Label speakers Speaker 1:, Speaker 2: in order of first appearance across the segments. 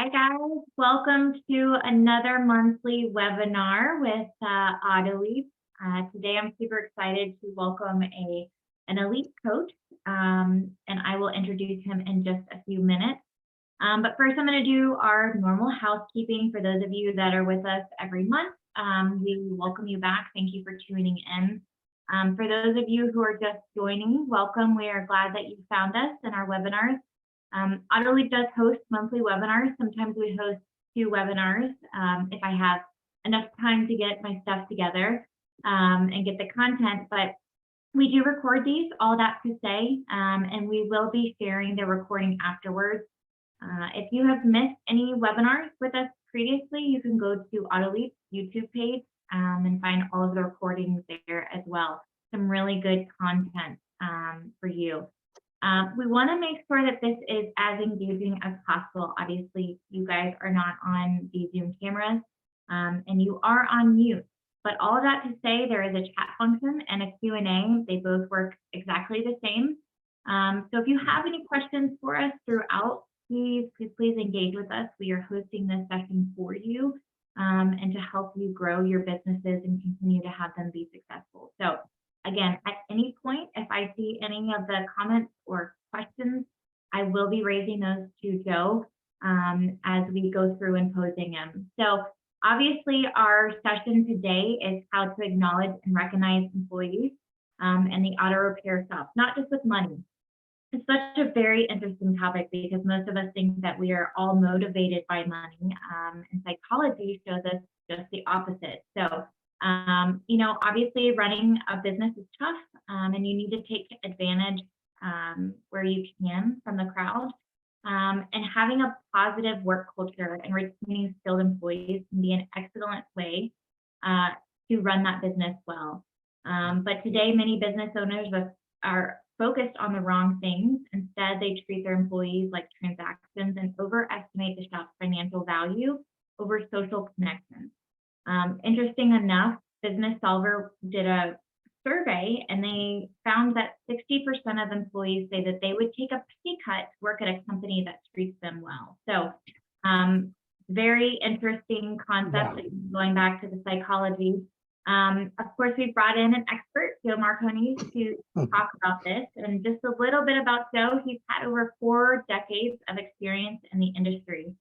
Speaker 1: Hi guys, welcome to another monthly webinar with Autoleap. Today I'm super excited to welcome an elite coach, and I will introduce him in just a few minutes. But first I'm going to do our normal housekeeping for those of you that are with us every month. We welcome you back. Thank you for tuning in. For those of you who are just joining, welcome. We are glad that you found us in our webinars. Autoleap does host monthly webinars. Sometimes we host 2 webinars if I have enough time to get my stuff together and get the content, but we do record these, all that to say, and we will be sharing the recording afterwards. If you have missed any webinars with us previously, you can go to Autoleap's YouTube page and find all of the recordings there as well. Some really good content for you. We want to make sure that this is as engaging as possible. Obviously, you guys are not on the Zoom cameras and you are on mute. But all of that to say, there is a chat function and a Q&A. They both work exactly the same. So if you have any questions for us throughout, please engage with us. We are hosting this session for you and to help you grow your businesses and continue to have them be successful. So again, at any point, if I see any of the comments or questions, I will be raising those to Joe as we go through and posing them. So obviously, our session today is how to acknowledge and recognize employees and the auto repair shop, not just with money. It's such a very interesting topic because most of us think that we are all motivated by money, and psychology shows us just the opposite. So obviously running a business is tough and you need to take advantage where you can from the crowd. And having a positive work culture and retaining skilled employees can be an excellent way to run that business well. But today, many business owners are focused on the wrong things. Instead, they treat their employees like transactions and overestimate the shop's financial value over social connections. Interesting enough, Business Solver did a survey and they found that 60% of employees say that they would take a pay cut to work at a company that treats them well. So very interesting concept, going back to the psychology. Of course, we brought in an expert, Joe Marconi, to talk about this. And just a little bit about Joe, he's had over 4 decades of experience in the industry.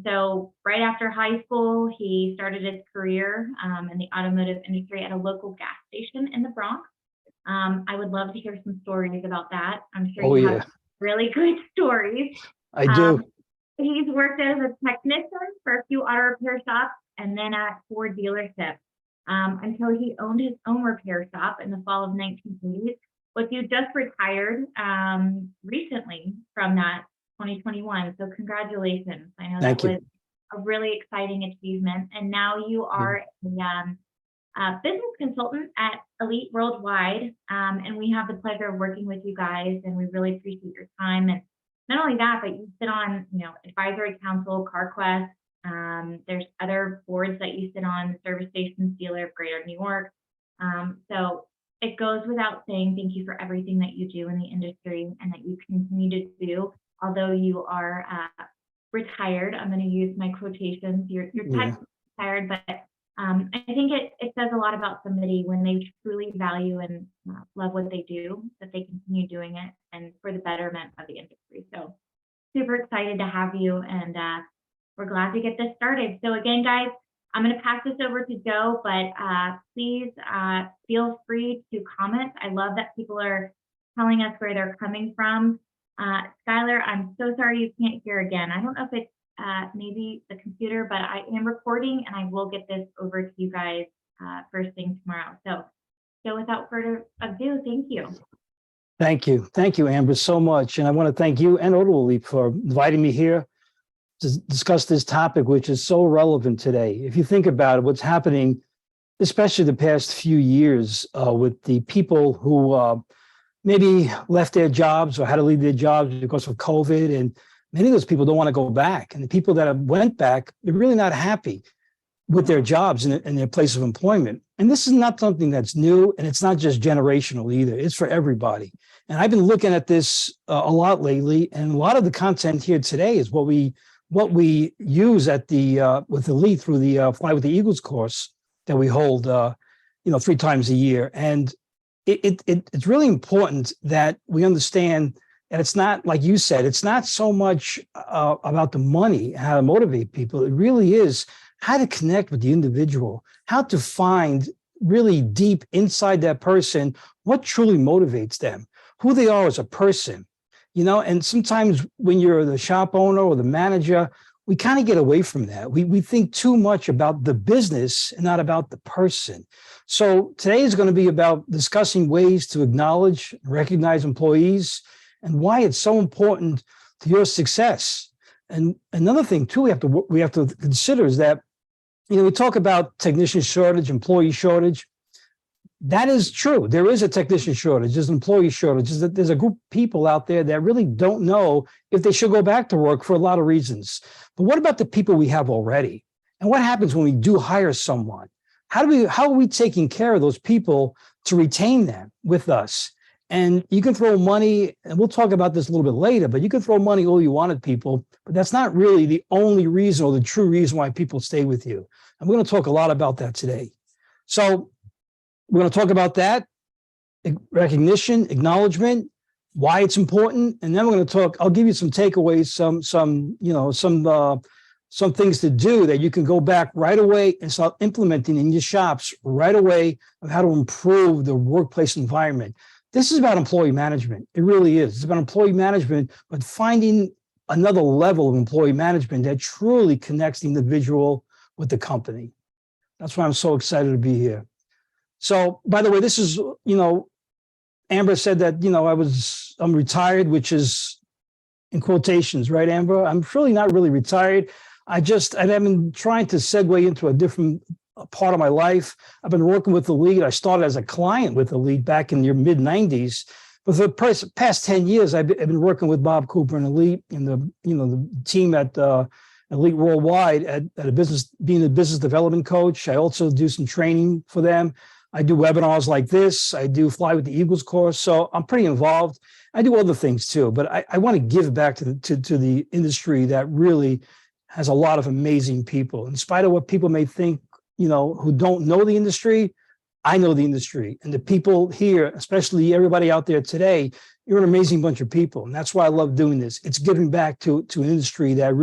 Speaker 1: So right after high school, he started his career in the automotive industry at a local gas station in the Bronx. I would love to hear some stories about that. I'm sure you have really good stories.
Speaker 2: I do.
Speaker 1: He's worked as a technician for a few auto repair shops and then at 4 dealerships until he owned his own repair shop in the fall of 1980s, but you just retired recently from that 2021. So congratulations. I know that was a really exciting achievement. And now you are a business consultant at Elite Worldwide. And we have the pleasure of working with you guys and we really appreciate your time. And not only that, but you sit on, advisory council, CarQuest. There's other boards that you sit on, the Service Stations Dealer of Greater New York. So it goes without saying, thank you for everything that you do in the industry and that you continue to do. Although you are retired, I'm going to use my quotations. You're technically retired, but I think it says a lot about somebody when they truly value and love what they do, that they continue doing it and for the betterment of the industry. So super excited to have you, and we're glad to get this started. So again, guys, I'm going to pass this over to Joe, but please feel free to comment. I love that people are telling us where they're coming from. Skylar, I'm so sorry you can't hear again. I don't know if it's maybe the computer, but I am recording and I will get this over to you guys first thing tomorrow. So without further ado, thank you.
Speaker 2: Thank you. Thank you, Amber, so much. And I want to thank you and Autoleap for inviting me here to discuss this topic, which is so relevant today. If you think about it, what's happening, especially the past few years with the people who maybe left their jobs or had to leave their jobs because of COVID. And many of those people don't want to go back. And the people that went back, they're really not happy with their jobs and their place of employment. And this is not something that's new, and it's not just generational either. It's for everybody. And I've been looking at this a lot lately, and a lot of the content here today is what we what we use at the with Elite through the Fly with the Eagles course that we hold, 3 times a year. And it's really important that we understand that it's not, like you said, it's not so much about the money, how to motivate people. It really is how to connect with the individual, how to find really deep inside that person what truly motivates them, who they are as a person. And sometimes when you're the shop owner or the manager, we kind of get away from that. We think too much about the business and not about the person. So today is going to be about discussing ways to acknowledge and recognize employees and why it's so important to your success. And another thing too we have to consider is that, we talk about technician shortage, employee shortage. That is true. There is a technician shortage. There's an employee shortage. There's a group of people out there that really don't know if they should go back to work for a lot of reasons. But what about the people we have already? And what happens when we do hire someone? How are we taking care of those people to retain them with us? And you can throw money, and we'll talk about this a little bit later, but you can throw money all you want at people, but that's not really the only reason or the true reason why people stay with you. And we're going to talk a lot about that today. So we're going to talk about that, recognition, acknowledgement, why it's important, and then we're going to talk. I'll give you some takeaways, some things to do that you can go back right away and start implementing in your shops right away of how to improve the workplace environment. This is about employee management. It really is. It's about employee management, but finding another level of employee management that truly connects the individual with the company. That's why I'm so excited to be here. So, by the way, this is, Amber said that, I'm retired, which is in quotations, right, Amber? I'm really not really retired. I've been trying to segue into a different part of my life. I've been working with Elite. I started as a client with Elite back in the mid-90s. But for the past 10 years, I've been working with Bob Cooper and Elite and the team at Elite Worldwide at a business, being a business development coach. I also do some training for them. I do webinars like this. I do Fly with the Eagles course. So I'm pretty involved. I do other things too, but I want to give back to the industry that really has a lot of amazing people. In spite of what people may think, who don't know the industry, I know the industry. And the people here, especially everybody out there today, you're an amazing bunch of people. And that's why I love doing this. It's giving back to an industry that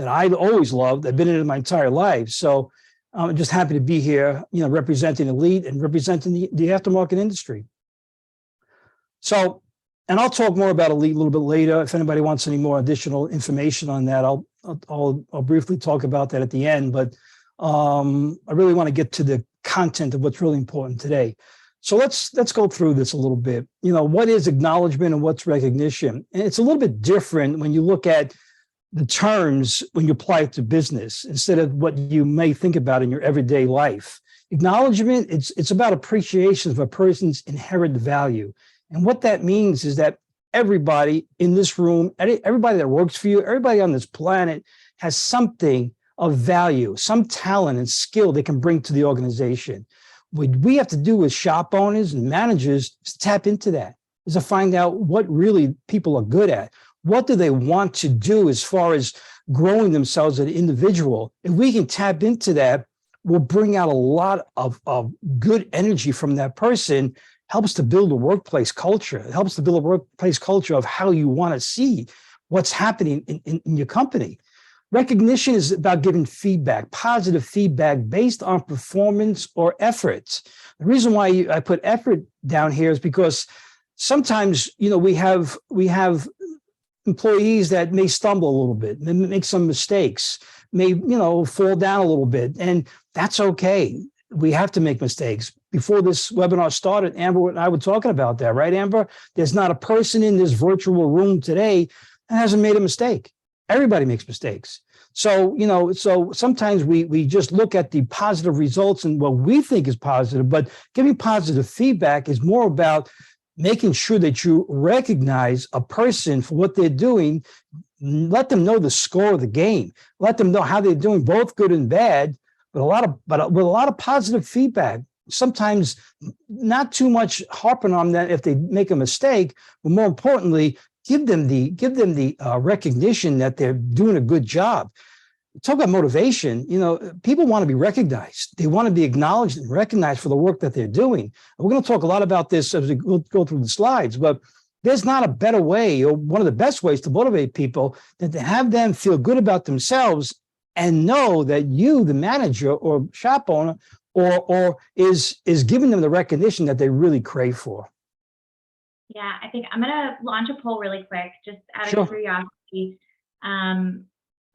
Speaker 2: I always loved. I've been in it my entire life. So I'm just happy to be here, representing Elite and representing the aftermarket industry. So, and I'll talk more about Elite a little bit later. If anybody wants any more additional information on that, I'll briefly talk about that at the end. But I really want to get to the content of what's really important today. So let's go through this a little bit. What is acknowledgement and what's recognition? And it's a little bit different when you look at the terms when you apply it to business instead of what you may think about in your everyday life. Acknowledgement, it's about appreciation of a person's inherent value. And what that means is that everybody in this room, everybody that works for you, everybody on this planet has something of value, some talent and skill they can bring to the organization. What we have to do as shop owners and managers is tap into that, is to find out what really people are good at. What do they want to do as far as growing themselves as an individual? If we can tap into that, we'll bring out a lot of good energy from that person. Helps to build a workplace culture. It helps to build a workplace culture of how you want to see what's happening in your company. Recognition is about giving feedback, positive feedback based on performance or efforts. The reason why I put effort down here is because sometimes, we have employees that may stumble a little bit, may make some mistakes, may, fall down a little bit, and that's okay. We have to make mistakes. Before this webinar started, Amber and I were talking about that, right, Amber? There's not a person in this virtual room today that hasn't made a mistake. Everybody makes mistakes. So, so sometimes we just look at the positive results and what we think is positive, but giving positive feedback is more about making sure that you recognize a person for what they're doing, let them know the score of the game, let them know how they're doing, both good and bad, but with a lot of positive feedback. Sometimes not too much harping on that if they make a mistake, but more importantly, give them the recognition that they're doing a good job. Talk about motivation. People want to be recognized. They want to be acknowledged and recognized for the work that they're doing. And we're going to talk a lot about this as we go through the slides, but there's not a better way, or one of the best ways to motivate people than to have them feel good about themselves and know that you, the manager or shop owner, or is giving them the recognition that they really crave for.
Speaker 1: Yeah, I think I'm going to launch a poll really quick, just out
Speaker 2: Sure.
Speaker 1: of curiosity,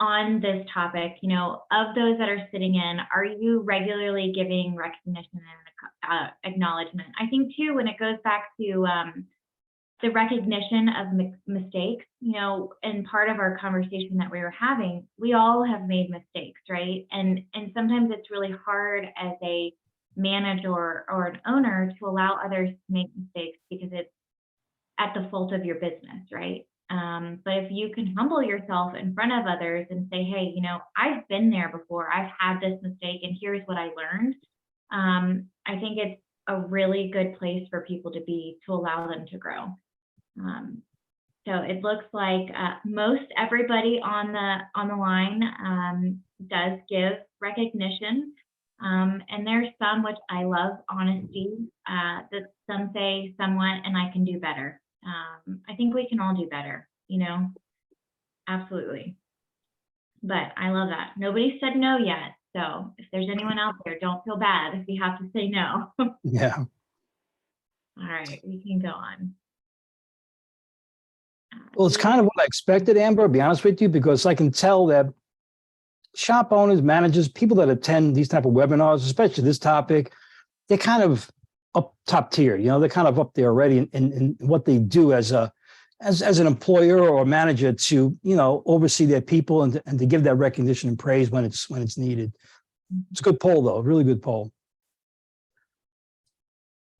Speaker 1: on this topic. Of those that are sitting in, are you regularly giving recognition and acknowledgement? I think too, when it goes back to the recognition of mistakes, and part of our conversation that we were having, we all have made mistakes, right? And sometimes it's really hard as a manager or an owner to allow others to make mistakes because it's at the fault of your business, right? But if you can humble yourself in front of others and say, hey, I've been there before, I've had this mistake, and here's what I learned. I think it's a really good place for people to be, to allow them to grow. So it looks like most everybody on the line does give recognition. And there's some, which I love, honesty, that some say somewhat, and I can do better. I think we can all do better, absolutely. But I love that. Nobody said no yet. So if there's anyone out there, don't feel bad if you have to say no.
Speaker 2: Yeah.
Speaker 1: All right, we can go on.
Speaker 2: Well, it's kind of what I expected, Amber, to be honest with you, because I can tell that shop owners, managers, people that attend these type of webinars, especially this topic, they're kind of up top tier. They're kind of up there already in what they do as an employer or a manager to oversee their people and to give that recognition and praise when it's needed. It's a good poll, though, a really good poll.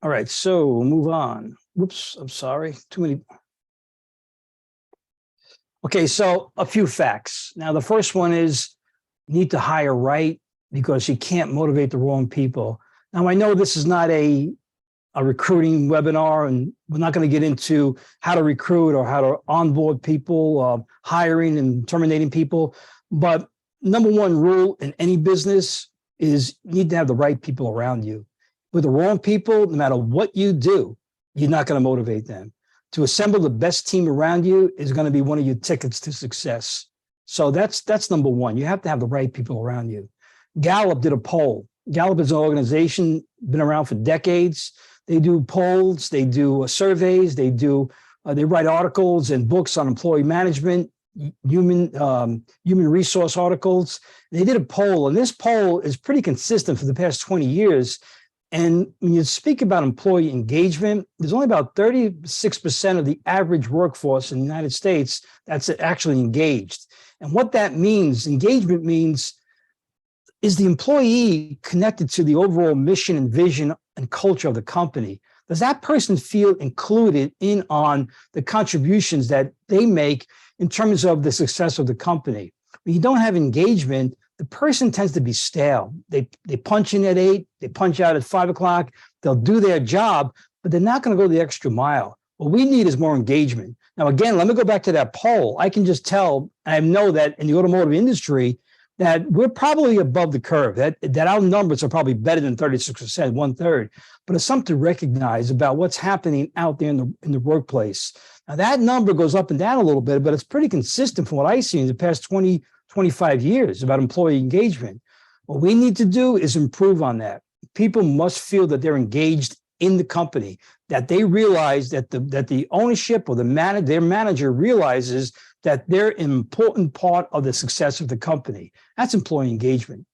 Speaker 2: All right, so we'll move on. Whoops, I'm sorry, too many. Okay, so a few facts. Now, the first one is you need to hire right, because you can't motivate the wrong people. Now, I know this is not a recruiting webinar, and we're not going to get into how to recruit or how to onboard people, hiring and terminating people. But number one rule in any business is you need to have the right people around you. With the wrong people, no matter what you do, you're not going to motivate them. To assemble the best team around you is going to be one of your tickets to success. So that's number one. You have to have the right people around you. Gallup did a poll. Gallup is an organization, been around for decades. They do polls, they do surveys, they write articles and books on employee management, human resource articles. They did a poll, and this poll is pretty consistent for the past 20 years. And when you speak about employee engagement, there's only about 36% of the average workforce in the United States that's actually engaged. And what that means, engagement means, is the employee connected to the overall mission and vision and culture of the company? Does that person feel included in on the contributions that they make in terms of the success of the company? When you don't have engagement, the person tends to be stale. They punch in at 8, they punch out at 5 o'clock, they'll do their job, but they're not going to go the extra mile. What we need is more engagement. Now, again, let me go back to that poll. I can just tell, I know that in the automotive industry, that we're probably above the curve, that our numbers are probably better than 36%, 1/3. But it's something to recognize about what's happening out there in the workplace. Now, that number goes up and down a little bit, but it's pretty consistent from what I see in the past 20, 25 years about employee engagement. What we need to do is improve on that. People must feel that they're engaged in the company, that they realize that the ownership or their manager realizes that they're an important part of the success of the company. That's employee engagement.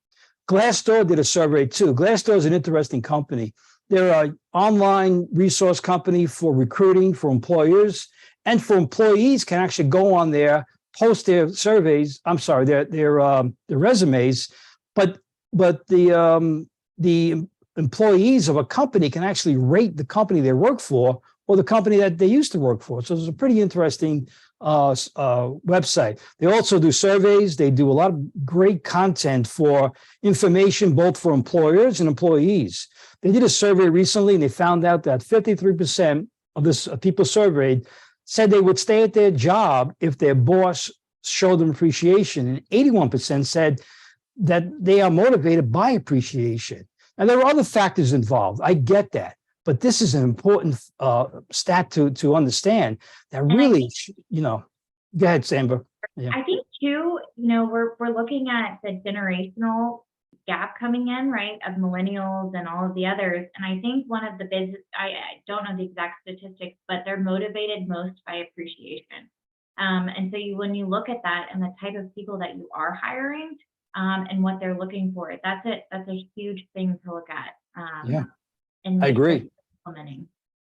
Speaker 2: Glassdoor did a survey too. Glassdoor is an interesting company. They're an online resource company for recruiting for employers, and for employees can actually go on there, post their surveys. I'm sorry, their resumes, but the employees of a company can actually rate the company they work for or the company that they used to work for. So it's a pretty interesting website. They also do surveys. They do a lot of great content for information, both for employers and employees. They did a survey recently, and they found out that 53% of people surveyed said they would stay at their job if their boss showed them appreciation. And 81% said that they are motivated by appreciation. Now, there are other factors involved. I get that. But this is an important stat to understand that really, go ahead, Samba. Yeah.
Speaker 1: I think too, we're looking at the generational gap coming in, right, of millennials and all of the others. And I think one of the business, I don't know the exact statistics, but they're motivated most by appreciation. And so when you look at that and the type of people that you are hiring and what they're looking for, that's a huge thing to look at.
Speaker 2: Yeah,
Speaker 1: and
Speaker 2: I agree.
Speaker 1: Implementing.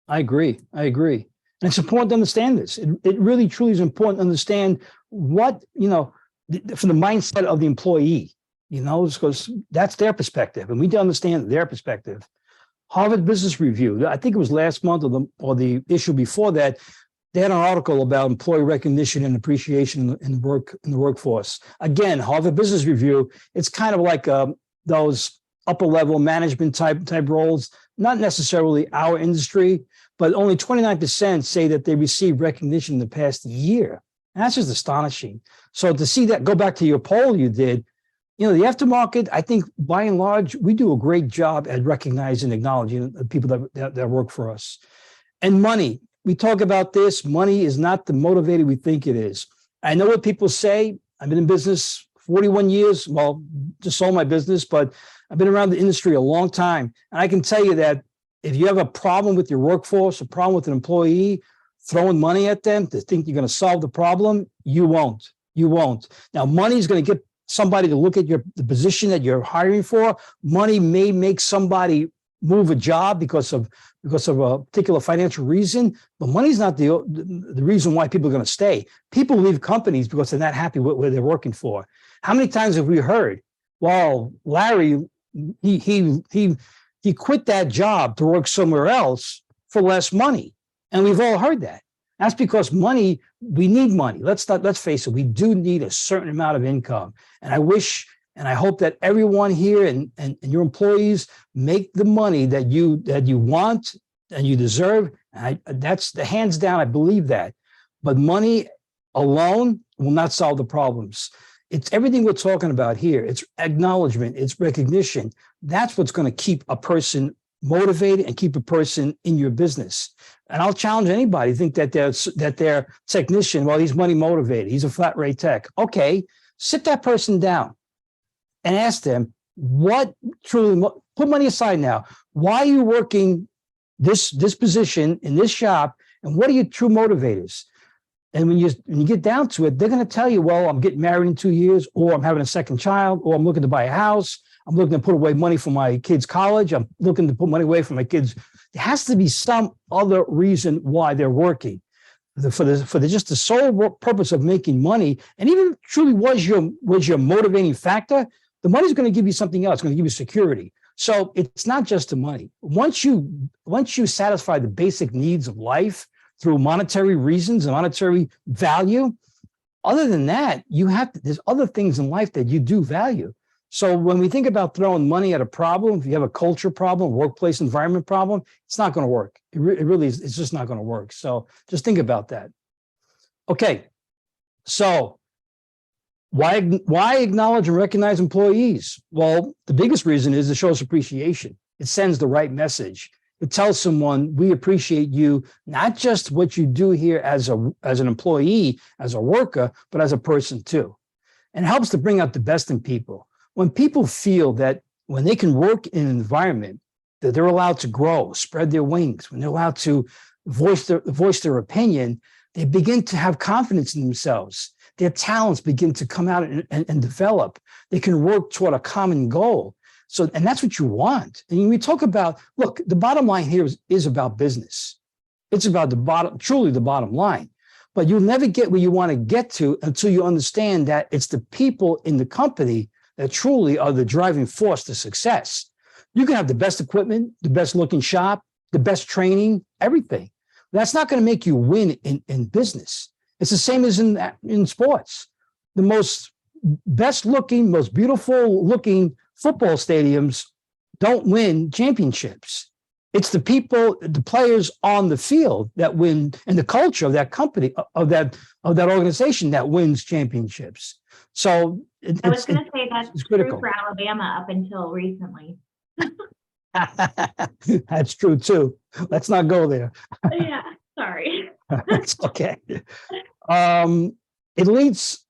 Speaker 2: I agree. And it's important to understand this. It really, truly is important to understand what, from the mindset of the employee, because that's their perspective. And we need to understand their perspective. Harvard Business Review, I think it was last month or the issue before that, they had an article about employee recognition and appreciation in the workforce. Again, Harvard Business Review, it's kind of like those upper level management type roles, not necessarily our industry, but only 29% say that they received recognition in the past year. And that's just astonishing. So to see that, go back to your poll you did, the aftermarket, I think by and large, we do a great job at recognizing and acknowledging the people that work for us. And money, we talk about this, money is not the motivator we think it is. I know what people say. I've been in business 41 years. Well, just sold my business, but I've been around the industry a long time. And I can tell you that if you have a problem with your workforce, a problem with an employee, throwing money at them to think you're going to solve the problem, you won't. Now, money is going to get somebody to look at the position that you're hiring for. Money may make somebody move a job because of a particular financial reason, but money's not the reason why people are going to stay. People leave companies because they're not happy with where they're working for. How many times have we heard, well, Larry, he quit that job to work somewhere else for less money. And we've all heard that. That's because money, we need money. Let's face it, we do need a certain amount of income. And I wish and I hope that everyone here and your employees make the money that you want and you deserve. That's the hands down, I believe that. But money alone will not solve the problems. It's everything we're talking about here. It's acknowledgement, it's recognition. That's what's going to keep a person motivated and keep a person in your business. And I'll challenge anybody to think that their technician, well, he's money motivated, he's a flat rate tech. Okay, sit that person down and ask them what truly, put money aside now. Why are you working this position in this shop? And what are your true motivators? And when you get down to it, they're going to tell you, well, I'm getting married in 2 years, or I'm having a second child, or I'm looking to buy a house. I'm looking to put away money for my kids' college. I'm looking to put money away for my kids. There has to be some other reason why they're working. For just the sole purpose of making money, and even truly was your motivating factor, the money's going to give you something else. It's going to give you security. So it's not just the money. Once you satisfy the basic needs of life through monetary reasons and monetary value, other than that, there's other things in life that you do value. So when we think about throwing money at a problem, if you have a culture problem, workplace environment problem, it's not going to work. It really is. It's just not going to work. So just think about that. Okay. So why acknowledge and recognize employees? Well, the biggest reason is it shows appreciation. It sends the right message. It tells someone we appreciate you, not just what you do here as an employee, as a worker, but as a person too. And it helps to bring out the best in people. When people feel that when they can work in an environment that they're allowed to grow, spread their wings, when they're allowed to voice their opinion, they begin to have confidence in themselves. Their talents begin to come out and develop. They can work toward a common goal. So, and that's what you want. And when we talk about, look, the bottom line here is about business. It's about truly the bottom line. But you'll never get where you want to get to until you understand that it's the people in the company that truly are the driving force to success. You can have the best equipment, the best looking shop, the best training, everything. That's not going to make you win in business. It's the same as in sports. The most best looking, most beautiful looking football stadiums don't win championships. It's the people, the players on the field that win, and the culture of that company, of that organization that wins championships. So
Speaker 1: I was going to say that's
Speaker 2: it's
Speaker 1: true
Speaker 2: critical.
Speaker 1: for Alabama up until recently.
Speaker 2: That's true too. Let's not go there.
Speaker 1: Yeah, sorry.
Speaker 2: It's okay. Um, it leads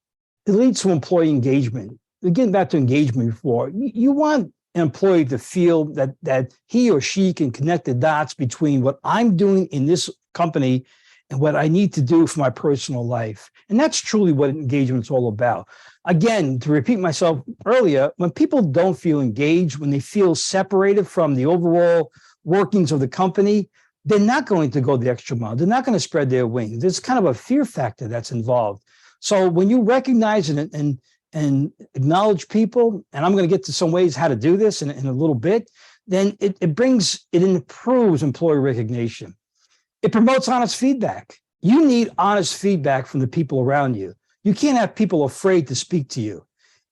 Speaker 2: to employee engagement. Getting back to engagement before, you want an employee to feel that he or she can connect the dots between what I'm doing in this company and what I need to do for my personal life. And that's truly what engagement's all about. Again, to repeat myself earlier, when people don't feel engaged, when they feel separated from the overall workings of the company, they're not going to go the extra mile. They're not going to spread their wings. There's kind of a fear factor that's involved. So when you recognize and acknowledge people, and I'm going to get to some ways how to do this in a little bit, then it improves employee recognition. It promotes honest feedback. You need honest feedback from the people around you. You can't have people afraid to speak to you.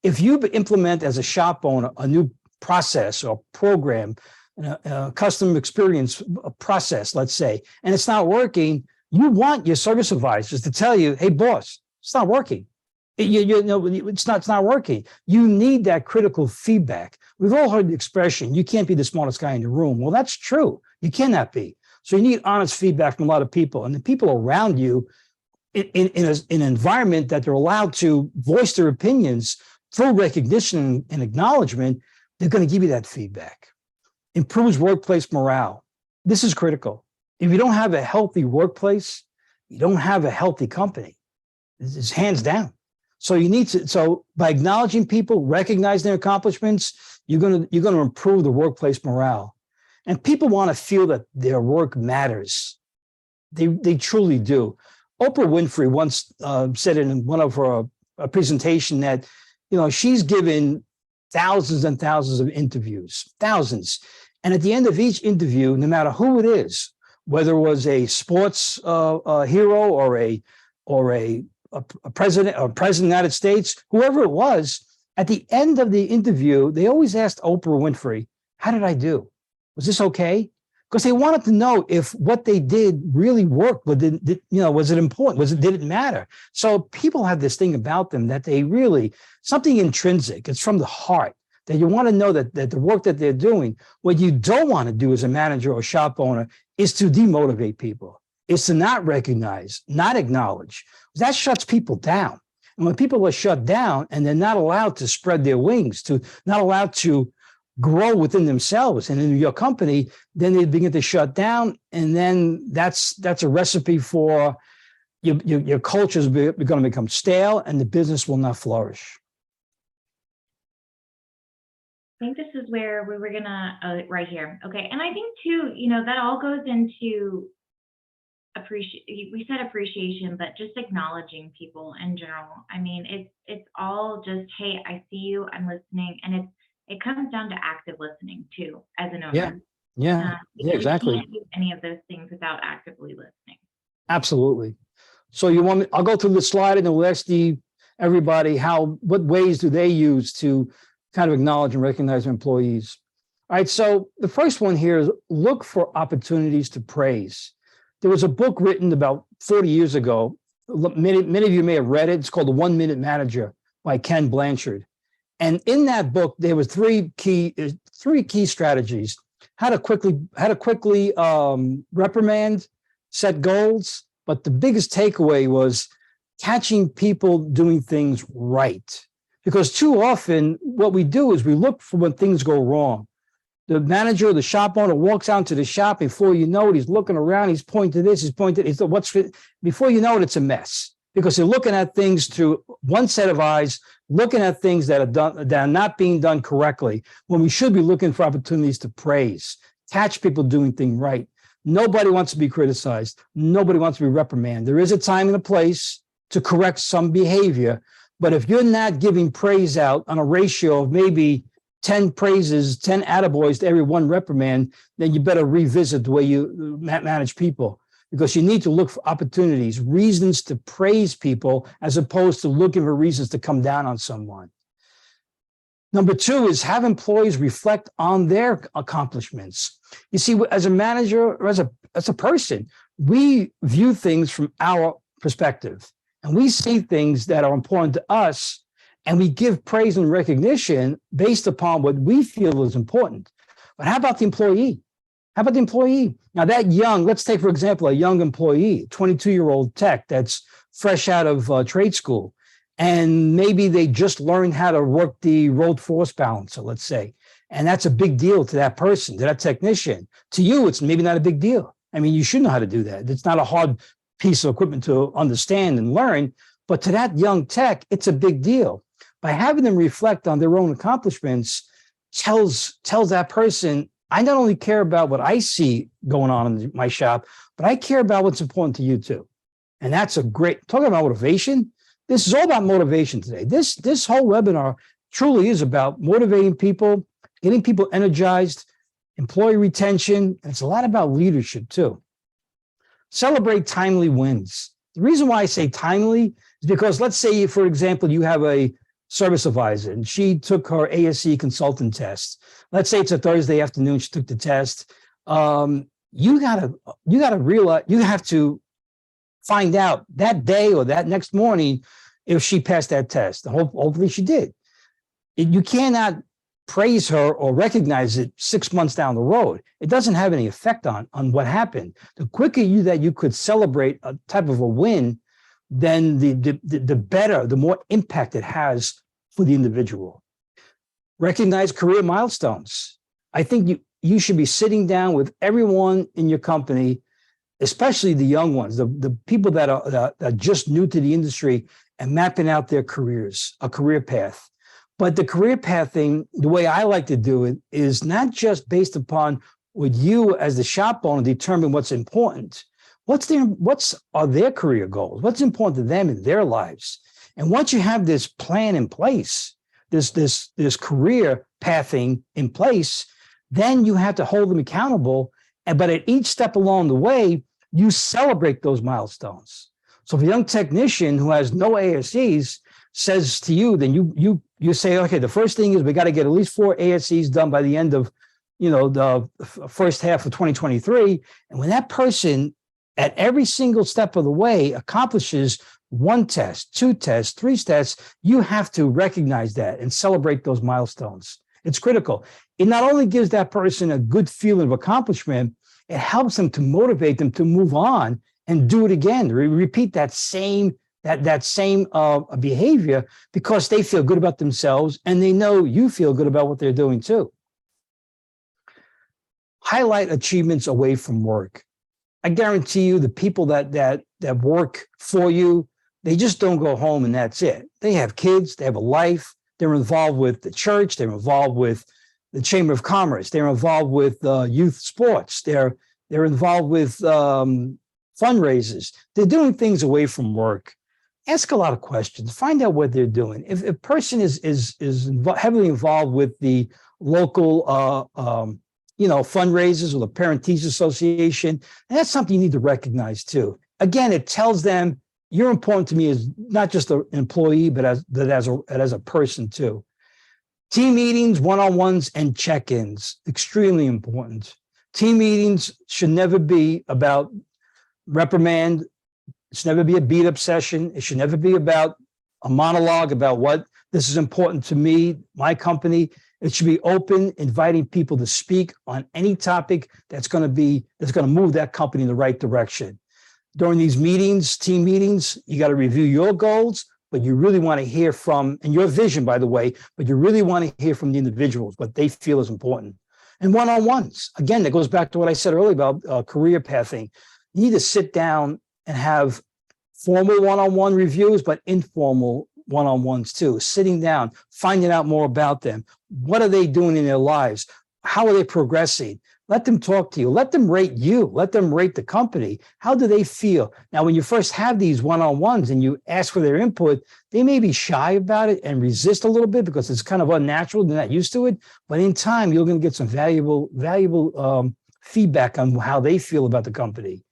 Speaker 2: If you implement as a shop owner a new process or program, a custom experience process, let's say, and it's not working, you want your service advisors to tell you, hey, boss, it's not working. It's not working. You need that critical feedback. We've all heard the expression, you can't be the smartest guy in the room. Well, that's true. You cannot be. So you need honest feedback from a lot of people, and the people around you in an environment that they're allowed to voice their opinions through recognition and acknowledgement, they're going to give you that feedback. Improves workplace morale. This is critical. If you don't have a healthy workplace, you don't have a healthy company. This is hands down. So you need to, so by acknowledging people, recognize their accomplishments, you're going to improve the workplace morale. And people want to feel that their work matters. They truly do. Oprah Winfrey once said in one of her presentation that, she's given thousands and thousands of interviews, thousands. And at the end of each interview, no matter who it is, whether it was a sports hero or a president of the United States, whoever it was, at the end of the interview, they always asked Oprah Winfrey, how did I do? Was this okay? Because they wanted to know if what they did really worked. Was it important? Did it matter? So people have this thing about them that they really, something intrinsic, it's from the heart, that you want to know that the work that they're doing. What you don't want to do as a manager or shop owner is to demotivate people, is to not recognize, not acknowledge. That shuts people down. And when people are shut down and they're not allowed to spread their wings, not allowed to grow within themselves and in your company, then they begin to shut down. And then that's a recipe for your culture is going to become stale and the business will not flourish.
Speaker 1: I think this is where we were gonna, right here. Okay. And I think too, that all goes into we said appreciation, but just acknowledging people in general. I mean, it's all just, hey, I see you, I'm listening. And it comes down to active listening too, as an owner.
Speaker 2: Yeah, exactly.
Speaker 1: You can't do any of those things without actively listening.
Speaker 2: Absolutely. So you want me, I'll go through the slide and then we'll ask everybody what ways do they use to kind of acknowledge and recognize their employees. All right, so the first one here is look for opportunities to praise. There was a book written about 40 years ago. Many of you may have read it. It's called The 1 Minute Manager by Ken Blanchard. And in that book, there were three key strategies: how to quickly reprimand, set goals. But the biggest takeaway was catching people doing things right. Because too often what we do is we look for when things go wrong. The manager or the shop owner walks out to the shop. Before you know it, he's looking around. He's pointing to this. He's pointing to before you know it, it's a mess. Because they're looking at things through one set of eyes, looking at things that are not being done correctly, when we should be looking for opportunities to praise, catch people doing things right. Nobody wants to be criticized. Nobody wants to be reprimanded. There is a time and a place to correct some behavior, but if you're not giving praise out on a ratio of maybe 10 praises, 10 attaboys to every one reprimand, then you better revisit the way you manage people. Because you need to look for opportunities, reasons to praise people, as opposed to looking for reasons to come down on someone. Number two is have employees reflect on their accomplishments. You see, as a manager or as a person, we view things from our perspective, and we see things that are important to us, and we give praise and recognition based upon what we feel is important. But how about the employee? How about the employee? Now that young, let's take, for example, a young employee, 22-year-old tech that's fresh out of trade school, and maybe they just learned how to work the road force balancer, let's say. And that's a big deal to that person, to that technician. To you, it's maybe not a big deal. I mean, you should know how to do that. It's not a hard piece of equipment to understand and learn, but to that young tech, it's a big deal. By having them reflect on their own accomplishments tells that person, I not only care about what I see going on in my shop, but I care about what's important to you too. And that's a great, talking about motivation. This is all about motivation today. This whole webinar truly is about motivating people, getting people energized, employee retention, and it's a lot about leadership too. Celebrate timely wins. The reason why I say timely is because let's say, for example, you have a service advisor and she took her ASE consultant test. Let's say it's a Thursday afternoon, she took the test. You gotta realize, you have to find out that day or that next morning if she passed that test. Hopefully she did. You cannot praise her or recognize it 6 months down the road. It doesn't have any effect on what happened. The quicker you could celebrate a type of a win, then the better, the more impact it has for the individual. Recognize career milestones. I think you should be sitting down with everyone in your company, especially the young ones, the people that are just new to the industry, and mapping out their careers, a career path. But the career path thing, the way I like to do it is not just based upon what you as the shop owner determine what's important. What are their career goals? What's important to them in their lives? And once you have this plan in place, this career pathing in place, then you have to hold them accountable. But at each step along the way, you celebrate those milestones. So if a young technician who has no ASEs says to you, then you say, okay, the first thing is we got to get at least 4 ASEs done by the end of, the first half of 2023. And when that person at every single step of the way accomplishes 1 test, 2 tests, 3 tests, you have to recognize that and celebrate those milestones. It's critical. It not only gives that person a good feeling of accomplishment, it helps them to motivate them to move on and do it again, repeat that same behavior, because they feel good about themselves and they know you feel good about what they're doing too. Highlight achievements away from work. I guarantee you the people that work for you, they just don't go home and that's it. They have kids, they have a life, they're involved with the church, they're involved with the Chamber of Commerce, they're involved with youth sports, they're involved with fundraisers. They're doing things away from work. Ask a lot of questions. Find out what they're doing. If a person is heavily involved with the local, fundraisers or the Parent-Teacher Association, that's something you need to recognize too. Again, it tells them you're important to me as not just an employee, but as a person too. Team meetings, one-on-ones, and check-ins, extremely important. Team meetings should never be about reprimand. It should never be a beat-up session. It should never be about a monologue about what this is important to me, my company. It should be open, inviting people to speak on any topic that's going to move that company in the right direction. During these meetings, team meetings, you got to review your goals, but you really want to hear from, and your vision, by the way, but you really want to hear from the individuals, what they feel is important. And one-on-ones, again, that goes back to what I said earlier about career pathing. You need to sit down and have formal one-on-one reviews, but informal one-on-ones too, sitting down, finding out more about them. What are they doing in their lives? How are they progressing? Let them talk to you. Let them rate you. Let them rate the company. How do they feel? Now, when you first have these one-on-ones and you ask for their input, they may be shy about it and resist a little bit because it's kind of unnatural. They're not used to it. But in time, you're going to get some valuable feedback on how they feel about the company.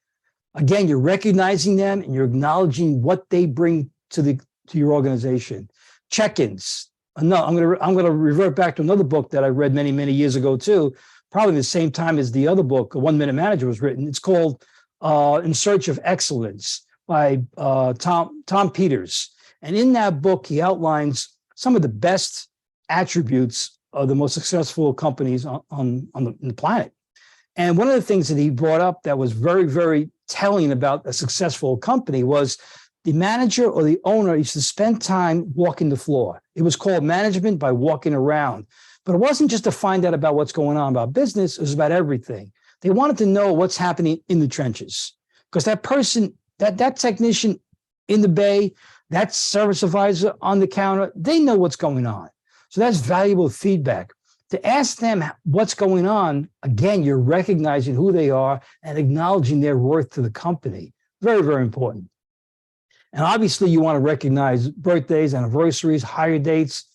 Speaker 2: Again, you're recognizing them and you're acknowledging what they bring to your organization. Check-ins. no, I'm gonna revert back to another book that I read many, many years ago too, probably the same time as the other book, A 1 Minute Manager, was written. It's called In Search of Excellence by Tom Peters. And in that book, he outlines some of the best attributes of the most successful companies on the planet. And one of the things that he brought up that was very, very telling about a successful company was the manager or the owner used to spend time walking the floor. It was called management by walking around. But it wasn't just to find out about what's going on about business, it was about everything. They wanted to know what's happening in the trenches. Because that person, that technician in the bay, that service advisor on the counter, they know what's going on. So that's valuable feedback. To ask them what's going on, again, you're recognizing who they are and acknowledging their worth to the company. Very, very important. And obviously, you want to recognize birthdays, anniversaries, hire dates,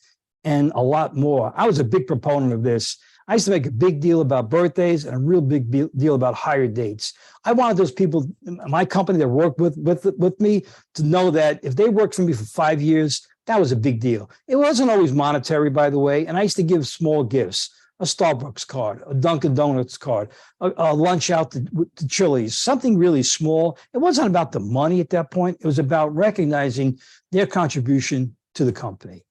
Speaker 2: and a lot more. I was a big proponent of this. I used to make a big deal about birthdays and a real big deal about hire dates. I wanted those people, my company that worked with me, to know that if they worked for me for 5 years, that was a big deal. It wasn't always monetary, by the way. And I used to give small gifts, a Starbucks card, a Dunkin' Donuts card, a lunch out to Chili's, something really small. It wasn't about the money at that point. It was about recognizing their contribution to the company.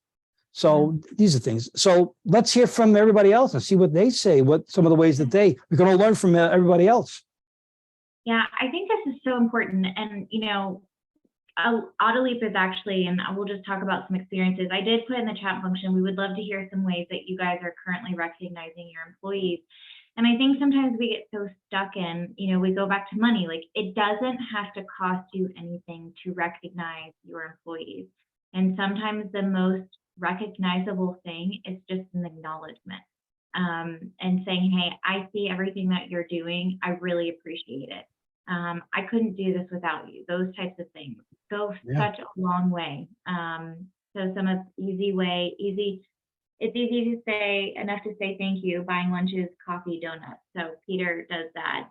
Speaker 2: So these are things. So let's hear from everybody else and see what they say, what some of the ways that we're going to learn from everybody else.
Speaker 1: Yeah, I think this is so important. And, Autoleap is actually, and we'll just talk about some experiences. I did put in the chat function, we would love to hear some ways that you guys are currently recognizing your employees. And I think sometimes we get so stuck in, we go back to money. Like, it doesn't have to cost you anything to recognize your employees. And sometimes the most recognizable thing is just an acknowledgement, and saying, hey, I see everything that you're doing. I really appreciate it. I couldn't do this without you. Those types of things go such a long way. So some of it's easy to say, enough to say thank you, buying lunches, coffee, donuts. So Peter does that.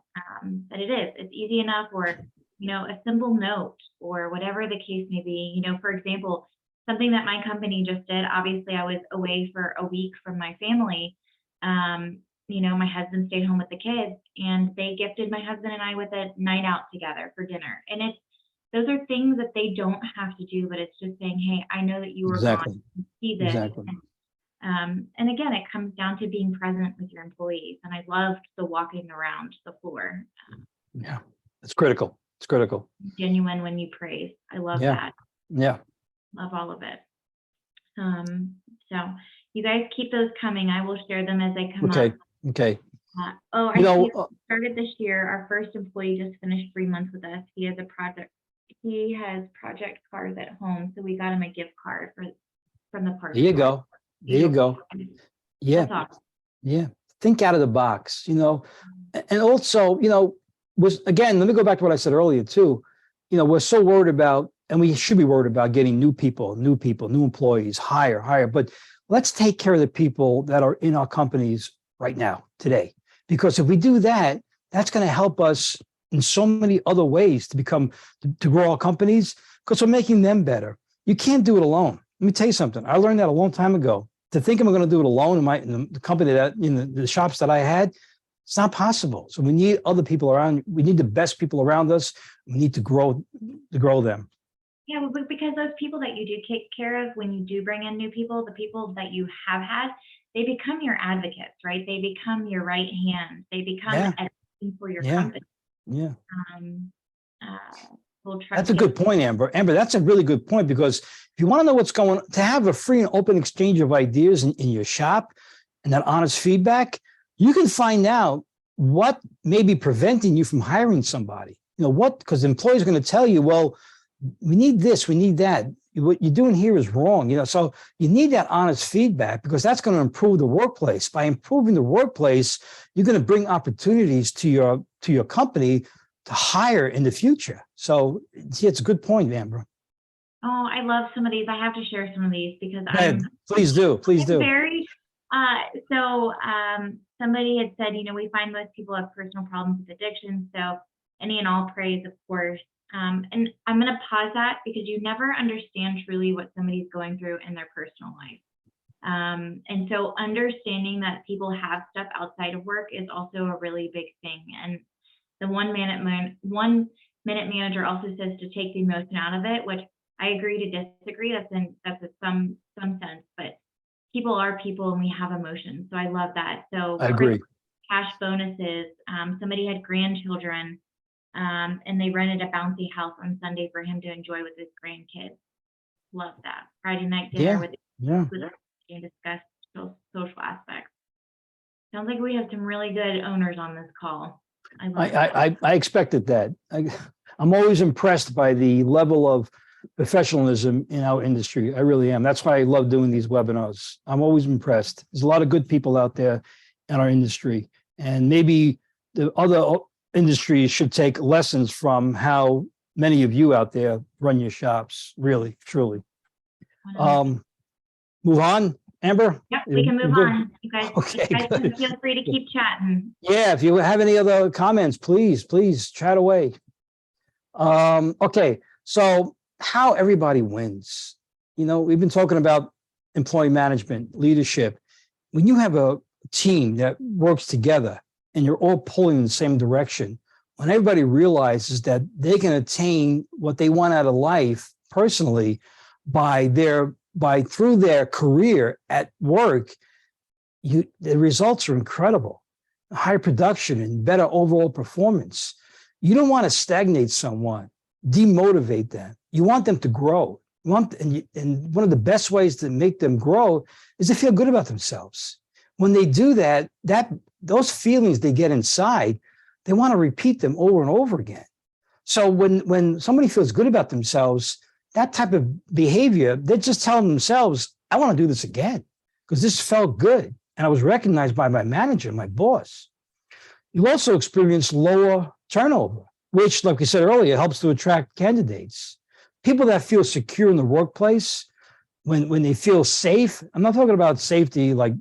Speaker 1: But it's easy enough, or, a simple note or whatever the case may be. For example, something that my company just did, obviously I was away for a week from my family. My husband stayed home with the kids, and they gifted my husband and I with a night out together for dinner. And those are things that they don't have to do, but it's just saying, hey, I know that you were gone, see this.
Speaker 2: Exactly.
Speaker 1: And again, it comes down to being present with your employees. And I loved the walking around the floor.
Speaker 2: Yeah, it's critical. It's critical.
Speaker 1: Genuine when you praise. I love that.
Speaker 2: Yeah.
Speaker 1: Love all of it. So you guys keep those coming. I will share them as they come up.
Speaker 2: Okay.
Speaker 1: I started this year. Our first employee just finished 3 months with us. He has project cars at home, so we got him a gift card from the park.
Speaker 2: There you go. There you go. Yeah.
Speaker 1: That's awesome.
Speaker 2: Yeah. Think out of the box, and also, again, let me go back to what I said earlier too. We're so worried about, and we should be worried about getting new people, new employees, hire, but let's take care of the people that are in our companies right now, today. Because if we do that, that's going to help us in so many other ways to grow our companies, because we're making them better. You can't do it alone. Let me tell you something. I learned that a long time ago. To think I'm going to do it alone in the company the shops that I had, it's not possible. So we need other people around. We need the best people around us. We need to grow them.
Speaker 1: Yeah, because those people that you do take care of when you do bring in new people, the people that you have had, they become your advocates, right? They become your right hand. They become everything for your company.
Speaker 2: Yeah.
Speaker 1: We'll
Speaker 2: That's a good point, Amber. Amber, that's a really good point, because if you want to know what's going on, to have a free and open exchange of ideas in your shop and that honest feedback, you can find out what may be preventing you from hiring somebody. Because the employee's going to tell you, well, we need this, we need that. What you're doing here is wrong. So you need that honest feedback, because that's going to improve the workplace. By improving the workplace, you're going to bring opportunities to your company to hire in the future. So it's a good point, Amber.
Speaker 1: Oh, I love some of these. I have to share some of these because
Speaker 2: Please do.
Speaker 1: Very. Somebody had said, we find most people have personal problems with addiction. So any and all praise, of course. And I'm going to pause that, because you never understand truly what somebody's going through in their personal life. And so understanding that people have stuff outside of work is also a really big thing. And the 1 minute manager also says to take the emotion out of it, which I agree to disagree. That's a some sense, but people are people and we have emotions. So I love that. So
Speaker 2: I agree.
Speaker 1: cash bonuses. Somebody had grandchildren, and they rented a bouncy house on Sunday for him to enjoy with his grandkids. Love that. Friday night dinner with and discuss social aspects. Sounds like we have some really good owners on this call.
Speaker 2: I expected that. I'm always impressed by the level of professionalism in our industry. I really am. That's why I love doing these webinars. I'm always impressed. There's a lot of good people out there in our industry, and maybe the other industries should take lessons from how many of you out there run your shops. Really, truly. Move on, Amber?
Speaker 1: Yep, we can move on. You guys,
Speaker 2: okay,
Speaker 1: can feel free to keep chatting.
Speaker 2: Yeah, if you have any other comments, please chat away. Okay, so how everybody wins. We've been talking about employee management, leadership. When you have a team that works together and you're all pulling in the same direction, when everybody realizes that they can attain what they want out of life personally through their career at work, the results are incredible. Higher production and better overall performance. You don't want to stagnate someone, demotivate them. You want them to grow. And one of the best ways to make them grow is to feel good about themselves. When they do that, those feelings they get inside, they want to repeat them over and over again. So when somebody feels good about themselves, that type of behavior, they're just telling themselves, I want to do this again because this felt good. And I was recognized by my manager, my boss. You also experience lower turnover, which, like we said earlier, helps to attract candidates. People that feel secure in the workplace, when they feel safe, I'm not talking about safety like,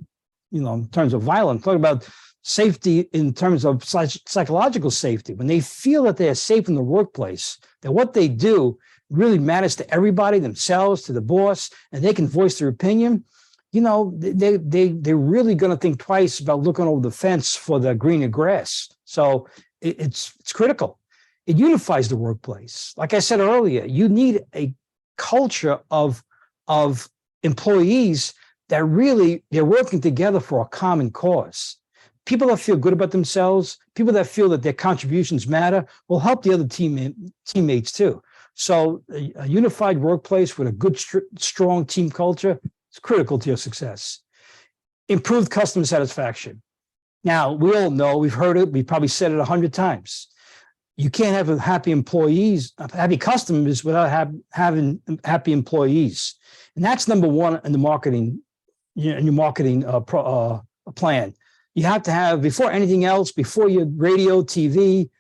Speaker 2: in terms of violence, I'm talking about safety in terms of psychological safety. When they feel that they are safe in the workplace, that what they do really matters to everybody, themselves, to the boss, and they can voice their opinion, they're really going to think twice about looking over the fence for the greener grass. So it's critical. It unifies the workplace. Like I said earlier, you need a culture of employees that really, they're working together for a common cause. People that feel good about themselves, people that feel that their contributions matter, will help the other teammates too. So a unified workplace with a good, strong team culture is critical to your success. Improved customer satisfaction. Now, we all know, we've heard it, we probably said it 100 times. You can't have happy customers without having happy employees. And that's number one in the marketing, in your marketing plan. You have to have, before anything else, before your radio, TV,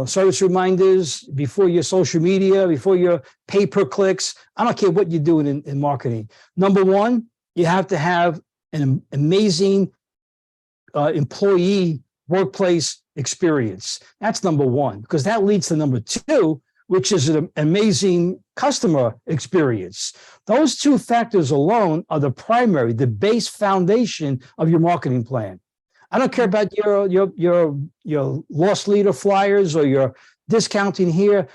Speaker 2: service reminders, before your social media, before your pay-per-clicks, I don't care what you're doing in marketing. Number one, you have to have an amazing employee workplace experience. That's number one, because that leads to number two, which is an amazing customer experience. Those two factors alone are the base foundation of your marketing plan. I don't care about your loss leader flyers or your discounting here.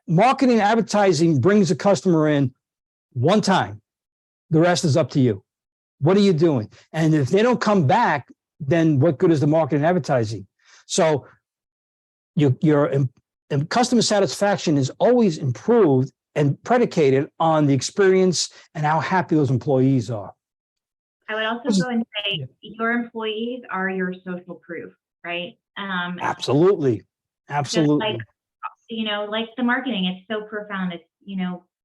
Speaker 2: Marketing advertising brings a customer in one time. The rest is up to you. What are you doing? And if they don't come back, then what good is the marketing advertising? So your customer satisfaction is always improved and predicated on the experience and how happy those employees are.
Speaker 1: I would also go and say your employees are your social proof, right?
Speaker 2: Absolutely. Absolutely.
Speaker 1: Like the marketing, it's so profound. It's,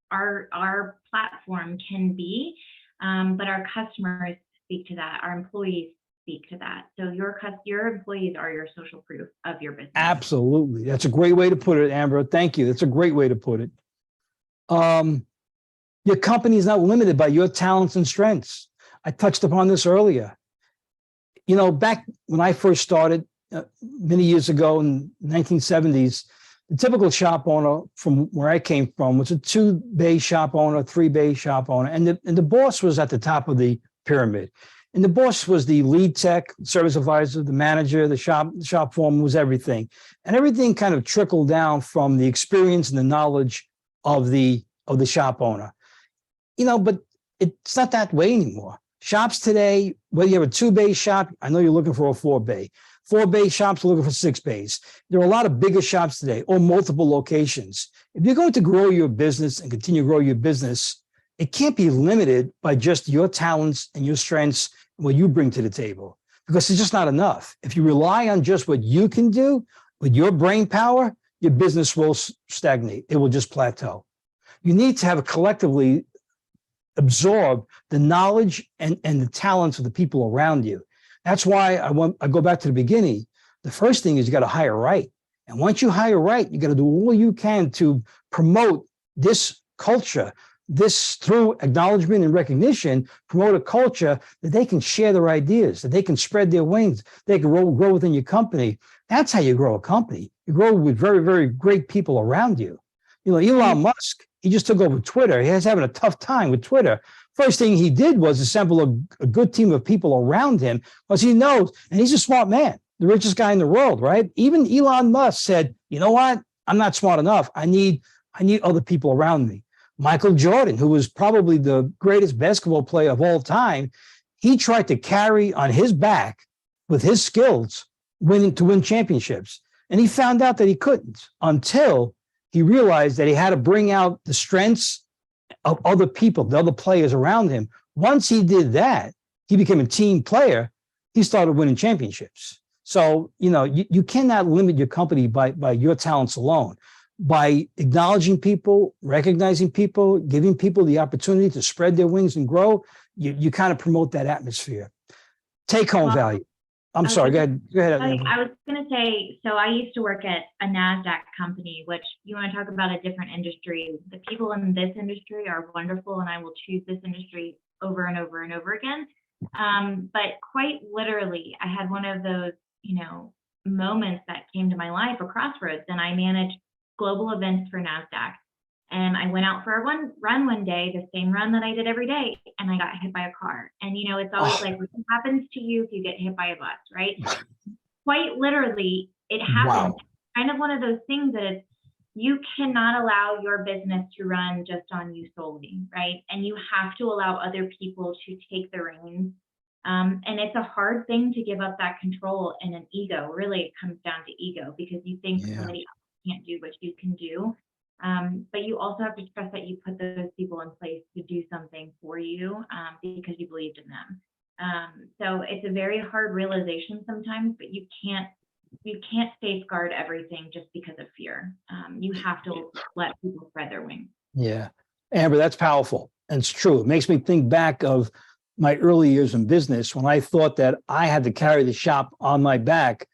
Speaker 1: our platform can be, but our customers speak to that. Our employees speak to that. So your employees are your social proof of your business.
Speaker 2: Absolutely. That's a great way to put it, Amber. Thank you. That's a great way to put it. Your company is not limited by your talents and strengths. I touched upon this earlier. Back when I first started many years ago in the 1970s, The typical shop owner from where I came from was a 2-bay shop owner, 3-bay shop owner, and the boss was at the top of the pyramid. And the boss was the lead tech, service advisor, the manager, the shop foreman, was everything. And everything kind of trickled down from the experience and the knowledge of the shop owner. But it's not that way anymore. Shops today, whether you have a 2-bay shop, I know you're looking for a 4-bay. 4-bay shops are looking for 6 bays. There are a lot of bigger shops today, or multiple locations. If you're going to grow your business and continue to grow your business, it can't be limited by just your talents and your strengths and what you bring to the table, because it's just not enough. If you rely on just what you can do with your brain power, your business will stagnate. It will just plateau. You need to have collectively absorb the knowledge and the talents of the people around you. That's why I go back to the beginning. The first thing is you got to hire right. And once you hire right, you got to do all you can to promote this culture, this through acknowledgement and recognition, promote a culture that they can share their ideas, that they can spread their wings, they can grow within your company. That's how you grow a company. You grow with very, very great people around you. Elon Musk, he just took over Twitter. He's having a tough time with Twitter. First thing he did was assemble a good team of people around him, because he knows, and he's a smart man, the richest guy in the world, right? Even Elon Musk said, you know what? I'm not smart enough. I need other people around me. Michael Jordan, who was probably the greatest basketball player of all time, he tried to carry on his back with his skills to win championships. And he found out that he couldn't until he realized that he had to bring out the strengths of other people, the other players around him. Once he did that, he became a team player. He started winning championships. So, you cannot limit your company by your talents alone. By acknowledging people, recognizing people, giving people the opportunity to spread their wings and grow, you kind of promote that atmosphere. Take-home value. I'm sorry, go ahead.
Speaker 1: I was going to say, so I used to work at a NASDAQ company, which you want to talk about a different industry. The people in this industry are wonderful, and I will choose this industry over and over and over again. But quite literally, I had one of those, moments that came to my life, a crossroads, and I managed global events for NASDAQ. And I went out for a run one day, the same run that I did every day, and I got hit by a car. And, it's always like, what happens to you if you get hit by a bus, right? Quite literally, it happens.
Speaker 2: Wow.
Speaker 1: Kind of one of those things that you cannot allow your business to run just on you solely, right? And you have to allow other people to take the reins. And it's a hard thing to give up that control and an ego. Really, it comes down to ego, because you think somebody else can't do what you can do. But you also have to trust that you put those people in place to do something for you, because you believed in them. So it's a very hard realization sometimes, but you can't safeguard everything just because of fear. You have to let people spread their wings.
Speaker 2: Yeah. Amber, that's powerful. And it's true. It makes me think back of my early years in business, when I thought that I had to carry the shop on my back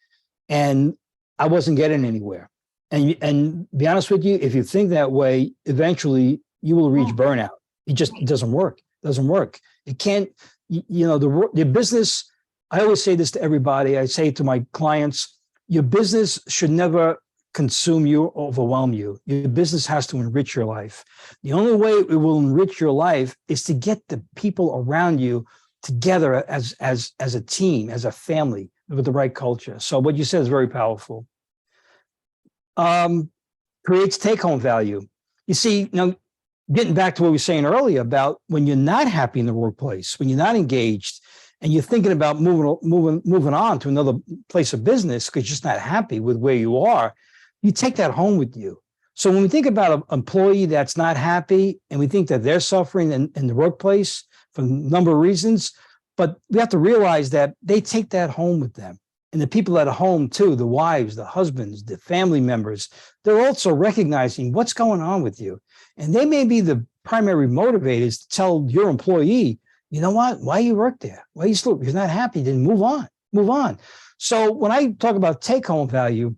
Speaker 2: and I wasn't getting anywhere. And be honest with you, if you think that way, eventually you will reach burnout. It doesn't work. It doesn't work. It can't, the business, I always say this to everybody. I say to my clients, your business should never consume you or overwhelm you. Your business has to enrich your life. The only way it will enrich your life is to get the people around you together as a team, as a family, with the right culture. So what you said is very powerful. Creates take-home value. You see, getting back to what we were saying earlier about when you're not happy in the workplace, when you're not engaged, and you're thinking about moving on to another place of business because you're just not happy with where you are, you take that home with you. So when we think about an employee that's not happy, and we think that they're suffering in the workplace for a number of reasons, but we have to realize that they take that home with them. And the people at home too, the wives, the husbands, the family members, they're also recognizing what's going on with you. And they may be the primary motivators to tell your employee, you know what, why you work there? Why you still, you're not happy, then move on. So when I talk about take-home value,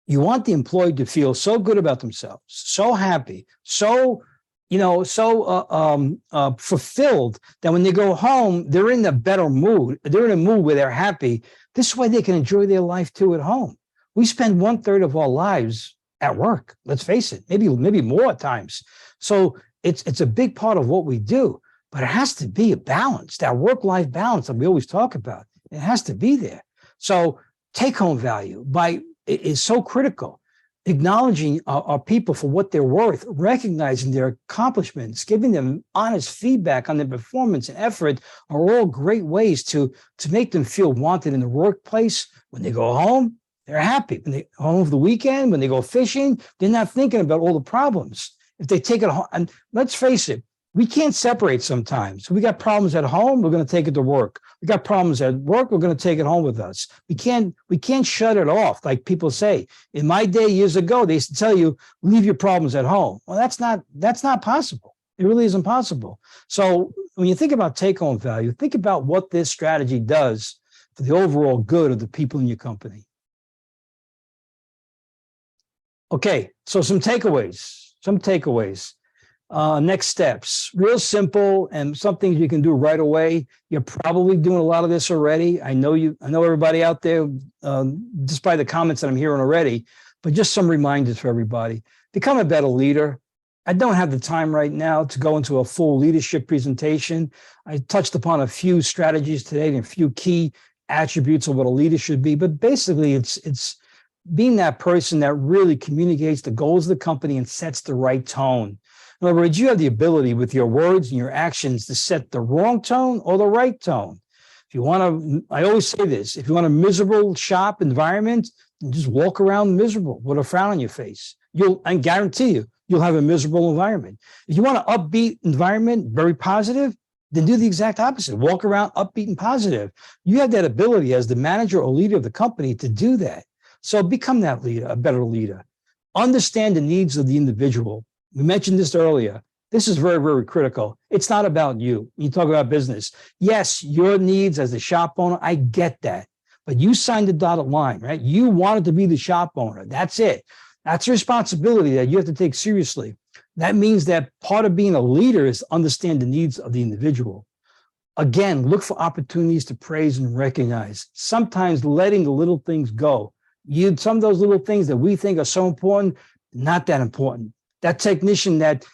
Speaker 2: you want the employee to feel so good about themselves, so happy, so fulfilled that when they go home, they're in a better mood. They're in a mood where they're happy. This way they can enjoy their life too at home. We spend 1/3 of our lives at work. Let's face it, maybe more at times. So it's a big part of what we do, but it has to be a balance, that work-life balance that we always talk about. It has to be there. So take-home value is so critical. Acknowledging our people for what they're worth, recognizing their accomplishments, giving them honest feedback on their performance and effort are all great ways to make them feel wanted in the workplace. When they go home, they're happy. When they go home for the weekend, when they go fishing, they're not thinking about all the problems. If they take it home, and let's face it, we can't separate sometimes. We got problems at home, we're going to take it to work. We got problems at work, we're going to take it home with us. We can't shut it off like people say. In my day years ago, they used to tell you, leave your problems at home. Well, that's not possible. It really isn't possible. So when you think about take-home value, think about what this strategy does for the overall good of the people in your company. Okay, so some takeaways. Next steps, real simple and some things you can do right away. You're probably doing a lot of this already. I know everybody out there, just by the comments that I'm hearing already, but just some reminders for everybody. Become a better leader. I don't have the time right now to go into a full leadership presentation. I touched upon a few strategies today and a few key attributes of what a leader should be, but basically it's being that person that really communicates the goals of the company and sets the right tone. In other words, you have the ability with your words and your actions to set the wrong tone or the right tone. If you want to, I always say this, if you want a miserable shop environment, then just walk around miserable with a frown on your face. I guarantee you'll have a miserable environment. If you want an upbeat environment, very positive, then do the exact opposite. Walk around upbeat and positive. You have that ability as the manager or leader of the company to do that. So become that leader, a better leader. Understand the needs of the individual. We mentioned this earlier. This is very, very critical. It's not about you. You talk about business. Yes, your needs as the shop owner, I get that. But you signed the dotted line, right? You wanted to be the shop owner. That's it. That's a responsibility that you have to take seriously. That means that part of being a leader is to understand the needs of the individual. Again, look for opportunities to praise and recognize. Sometimes letting the little things go. Some of those little things that we think are so important, not that important. That technician that,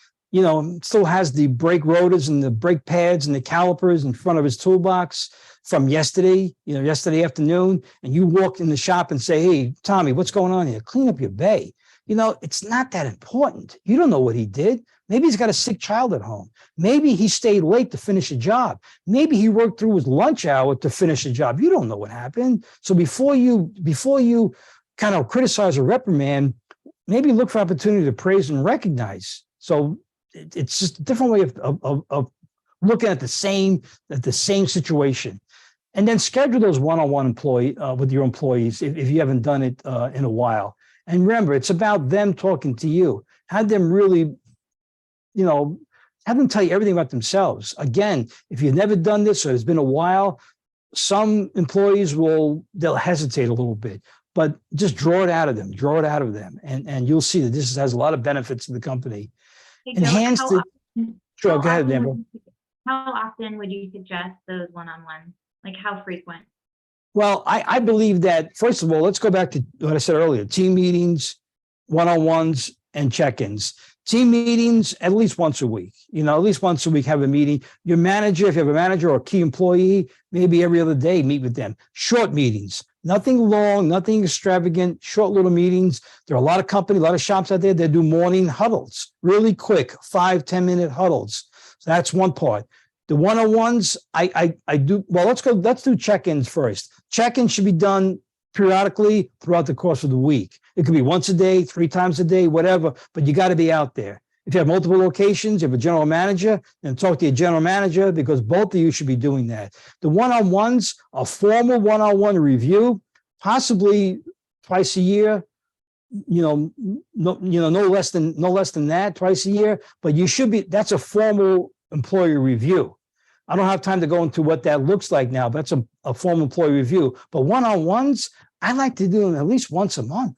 Speaker 2: still has the brake rotors and the brake pads and the calipers in front of his toolbox from yesterday afternoon, and you walk in the shop and say, hey, Tommy, what's going on here? Clean up your bay. It's not that important. You don't know what he did. Maybe he's got a sick child at home. Maybe he stayed late to finish a job. Maybe he worked through his lunch hour to finish a job. You don't know what happened. So before you kind of criticize or reprimand, maybe look for opportunity to praise and recognize. So it's just a different way of looking at the same situation. And then schedule those one-on-one with your employees if you haven't done it in a while. And remember, it's about them talking to you. Have them really, have them tell you everything about themselves. Again, if you've never done this or it's been a while, some employees they'll hesitate a little bit. But just draw it out of them, and you'll see that this has a lot of benefits to the company.
Speaker 1: Hey, Joe,
Speaker 2: Sure, go ahead, Amber.
Speaker 1: How often would you suggest those one-on-ones? Like how frequent?
Speaker 2: Well, I believe that, first of all, let's go back to what I said earlier, team meetings, one-on-ones, and check-ins. Team meetings, at least once a week. At least once a week, have a meeting. Your manager, if you have a manager or a key employee, maybe every other day, meet with them. Short meetings. Nothing long, nothing extravagant, short little meetings. There are a lot of shops out there that do morning huddles, really quick, 5-10 minute huddles. So that's one part. The one-on-ones, I do, well, let's do check-ins first. Check-ins should be done periodically throughout the course of the week. It could be once a day, 3 times a day, whatever, but you got to be out there. If you have multiple locations, you have a general manager, then talk to your general manager because both of you should be doing that. The one-on-ones, a formal one-on-one review, possibly twice a year, no less than that, twice a year, but that's a formal employee review. I don't have time to go into what that looks like now, but that's a formal employee review. But one-on-ones, I like to do them at least once a month.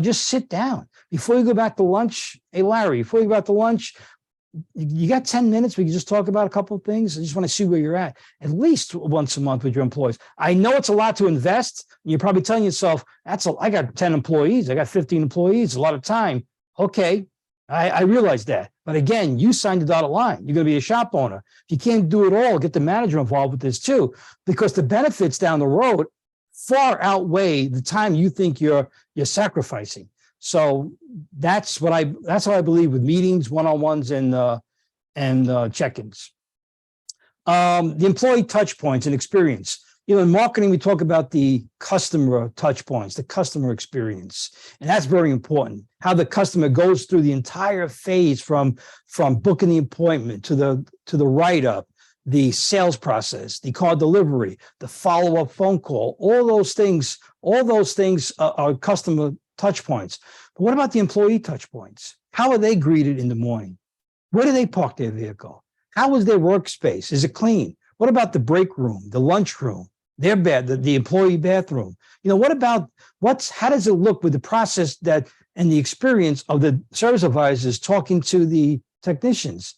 Speaker 2: Just sit down. Before you go back to lunch, hey, Larry, before you go back to lunch, you got 10 minutes? We can just talk about a couple of things. I just want to see where you're at least once a month with your employees. I know it's a lot to invest. You're probably telling yourself, I got 10 employees. I got 15 employees, a lot of time. Okay. I realize that. But again, you signed the dotted line. You're going to be a shop owner. If you can't do it all, get the manager involved with this too, because the benefits down the road far outweigh the time you think you're sacrificing. So that's how I believe with meetings, one-on-ones, and check-ins. The employee touch points and experience. In marketing, we talk about the customer touch points, the customer experience, and that's very important. How the customer goes through the entire phase from booking the appointment to the write-up, the sales process, the car delivery, the follow-up phone call. All those things are customer touch points. But what about the employee touch points? How are they greeted in the morning? Where do they park their vehicle? How is their workspace? Is it clean? What about the break room, the lunch room, their bed, the employee bathroom? How does it look with the process and the experience of the service advisors talking to the technicians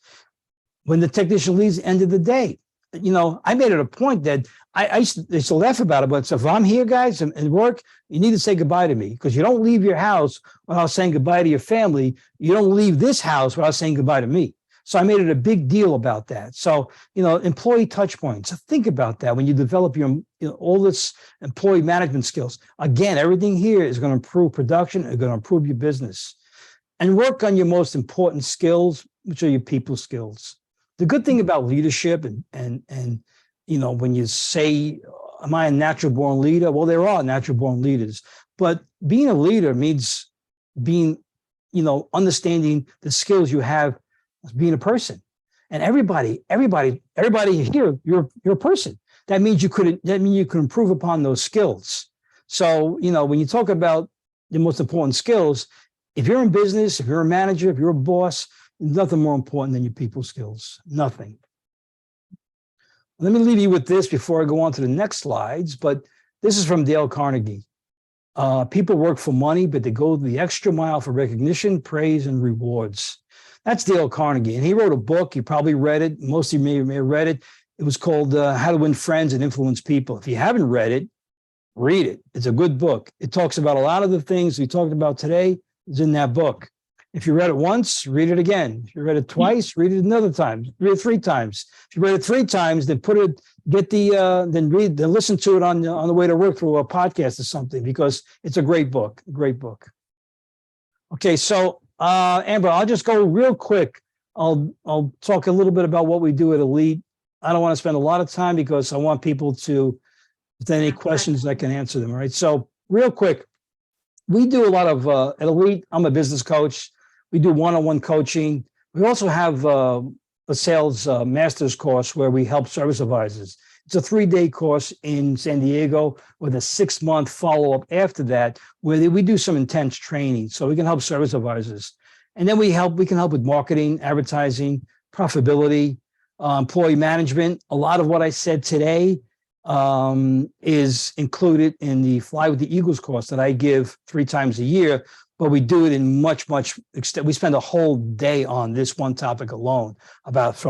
Speaker 2: when the technician leaves at the end of the day? I made it a point that I used to laugh about it, but if I'm here, guys, and work, you need to say goodbye to me, because you don't leave your house without saying goodbye to your family. You don't leave this house without saying goodbye to me. So I made it a big deal about that. So, employee touch points. So think about that when you develop all this employee management skills. Again, everything here is going to improve production and going to improve your business. And work on your most important skills, which are your people skills. The good thing about leadership and when you say, am I a natural born leader? Well, there are natural born leaders, but being a leader means being, understanding the skills you have as being a person. And everybody here, you're a person. That means you could improve upon those skills. So, when you talk about the most important skills, if you're in business, if you're a manager, if you're a boss, nothing more important than your people skills. Nothing. Let me leave you with this before I go on to the next slides, but this is from Dale Carnegie. People work for money, but they go the extra mile for recognition, praise, and rewards. That's Dale Carnegie. And he wrote a book. You probably read it. Most of you may have read it. It was called How to Win Friends and Influence People. If you haven't read it, read it. It's a good book. It talks about a lot of the things we talked about today is in that book. If you read it once, read it again. If you read it twice, read it another time. Read it 3 times. If you read it 3 times, then listen to it on the way to work through a podcast or something, because it's a great book. Great book. Okay, so Amber, I'll just go real quick. I'll talk a little bit about what we do at Elite. I don't want to spend a lot of time because I want people to, if there are any questions, I can answer them. All right. So real quick, we do a lot of at Elite. I'm a business coach. We do one-on-one coaching. We also have a sales master's course where we help service advisors. It's a 3-day course in San Diego with a 6-month follow-up after that, where we do some intense training so we can help service advisors. And then we can help with marketing, advertising, profitability, employee management. A lot of what I said today is included in the Fly with the Eagles course that I give 3 times a year, but we do it in much extent. We spend a whole day on this one topic alone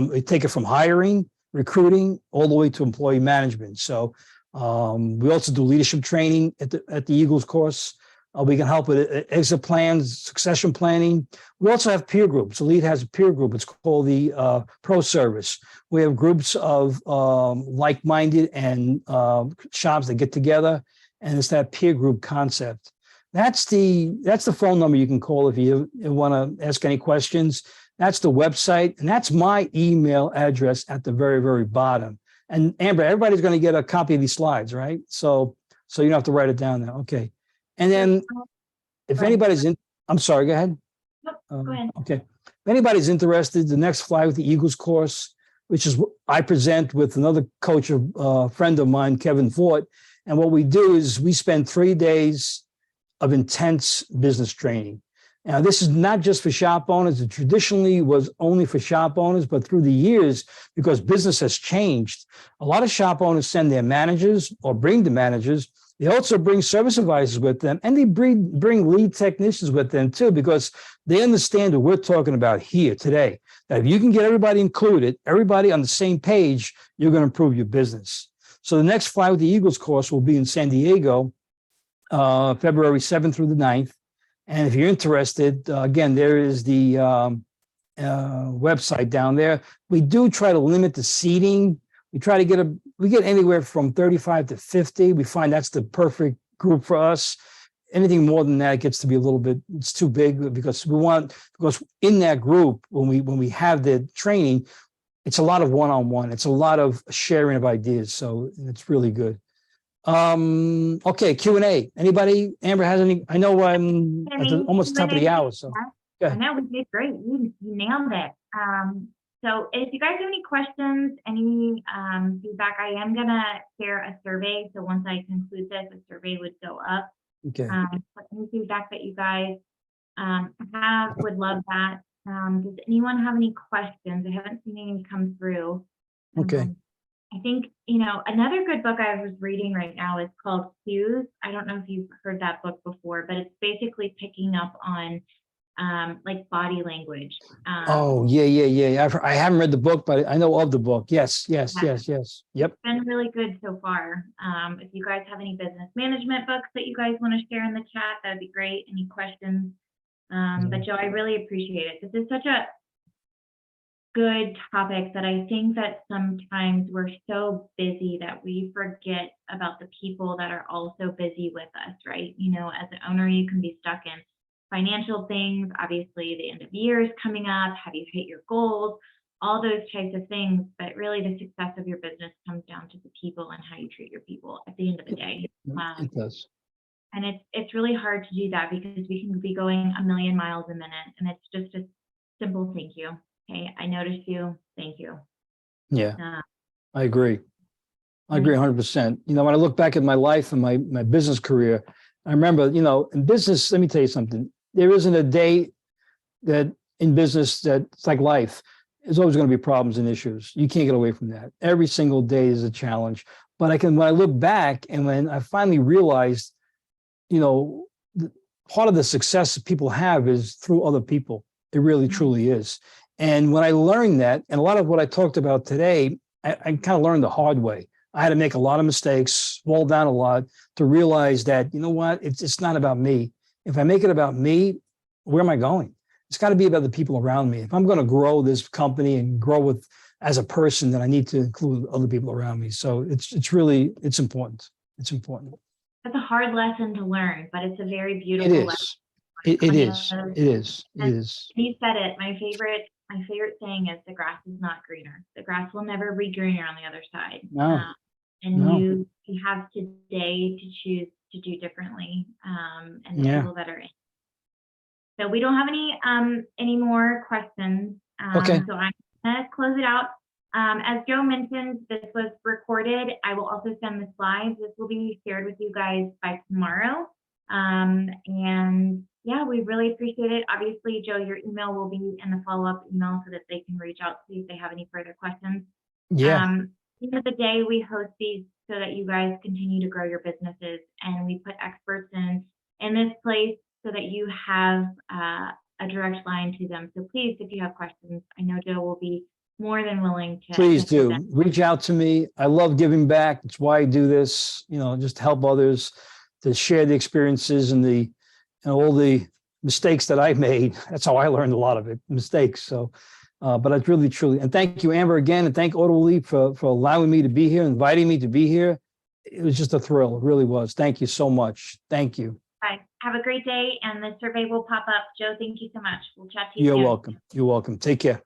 Speaker 2: we take it from hiring, recruiting, all the way to employee management. So we also do leadership training at the Eagles course. We can help with exit plans, succession planning. We also have peer groups. Elite has a peer group. It's called the Pro Service. We have groups of like-minded and shops that get together, and it's that peer group concept. That's the phone number you can call if you want to ask any questions. That's the website, and that's my email address at the very, very bottom. And Amber, everybody's going to get a copy of these slides, right? So you don't have to write it down now. Okay. And then if anybody's I'm sorry, go ahead.
Speaker 1: Nope, go ahead.
Speaker 2: Okay. If anybody's interested, the next Fly with the Eagles course, which is I present with another coach, a friend of mine, Kevin Fort. And what we do is we spend 3 days of intense business training. Now, this is not just for shop owners. It traditionally was only for shop owners, but through the years, because business has changed, a lot of shop owners send their managers or bring the managers They also bring service advisors with them, and they bring lead technicians with them too, because they understand what we're talking about here today. That if you can get everybody included, everybody on the same page, you're going to improve your business. So the next Fly with the Eagles course will be in San Diego, February 7th through the 9th. And if you're interested, again, there is the website down there. We do try to limit the seating. We try to we get anywhere from 35 to 50. We find that's the perfect group for us. Anything more than that gets to be a little bit, it's too big, because in that group, when we have the training, it's a lot of one-on-one. It's a lot of sharing of ideas. So it's really good. Okay, Q&A. Anybody? Amber has any? I know I'm at almost top of the hour. So
Speaker 1: I know we did great. You nailed it. So if you guys have any questions, any feedback, I am gonna share a survey. So once I conclude this, a survey would go up.
Speaker 2: Okay.
Speaker 1: Any feedback that you guys have, would love that. Does anyone have any questions? I haven't seen any come through.
Speaker 2: Okay.
Speaker 1: I think, another good book I was reading right now is called Cues. I don't know if you've heard that book before, but it's basically picking up on like body language.
Speaker 2: Oh, yeah. I haven't read the book, but I know of the book. Yes. Yep.
Speaker 1: It's been really good so far. If you guys have any business management books that you guys want to share in the chat, that'd be great. Any questions? But Joe, I really appreciate it. This is such a good topic that I think that sometimes we're so busy that we forget about the people that are also busy with us, right? As an owner, you can be stuck in financial things. Obviously, the end of year is coming up. Have you hit your goals? All those types of things. But really, the success of your business comes down to the people and how you treat your people at the end of the day.
Speaker 2: It does.
Speaker 1: And it's really hard to do that because we can be going a million miles a minute, and it's just a simple thank you. Hey, I noticed you. Thank you.
Speaker 2: Yeah, I agree. I agree 100%. When I look back at my life and my business career, I remember, in business, let me tell you something. There isn't a day that in business that's like life. There's always going to be problems and issues. You can't get away from that. Every single day is a challenge. But when I look back and when I finally realized, part of the success that people have is through other people. It really, truly is. And when I learned that, and a lot of what I talked about today, I kind of learned the hard way. I had to make a lot of mistakes, fall down a lot to realize that, it's not about me. If I make it about me, where am I going? It's got to be about the people around me. If I'm going to grow this company and grow as a person, then I need to include other people around me. So it's important. It's important.
Speaker 1: That's a hard lesson to learn, but it's a very beautiful lesson.
Speaker 2: It is.
Speaker 1: You said it. My favorite saying is the grass is not greener. The grass will never be greener on the other side.
Speaker 2: No.
Speaker 1: You have today to choose to do differently. And the people that are in. So we don't have any more questions.
Speaker 2: Okay.
Speaker 1: So I'm gonna close it out. As Joe mentioned, this was recorded. I will also send the slides. This will be shared with you guys by tomorrow. And yeah, we really appreciate it. Obviously, Joe, your email will be in the follow-up email so that they can reach out to you if they have any further questions.
Speaker 2: Yeah.
Speaker 1: At the end of the day, we host these so that you guys continue to grow your businesses, and we put experts in this place so that you have a direct line to them. So please, if you have questions, I know Joe will be more than willing to.
Speaker 2: Please do reach out to me. I love giving back. It's why I do this, just to help others, to share the experiences and all the mistakes that I've made. That's how I learned a lot of it, mistakes. So, but it's really, truly, and thank you, Amber, again, and thank Audible for allowing me to be here, inviting me to be here. It was just a thrill. It really was. Thank you so much. Thank you.
Speaker 1: Bye. Have a great day, and the survey will pop up. Joe, thank you so much. We'll chat to you soon.
Speaker 2: You're welcome. You're welcome. Take care.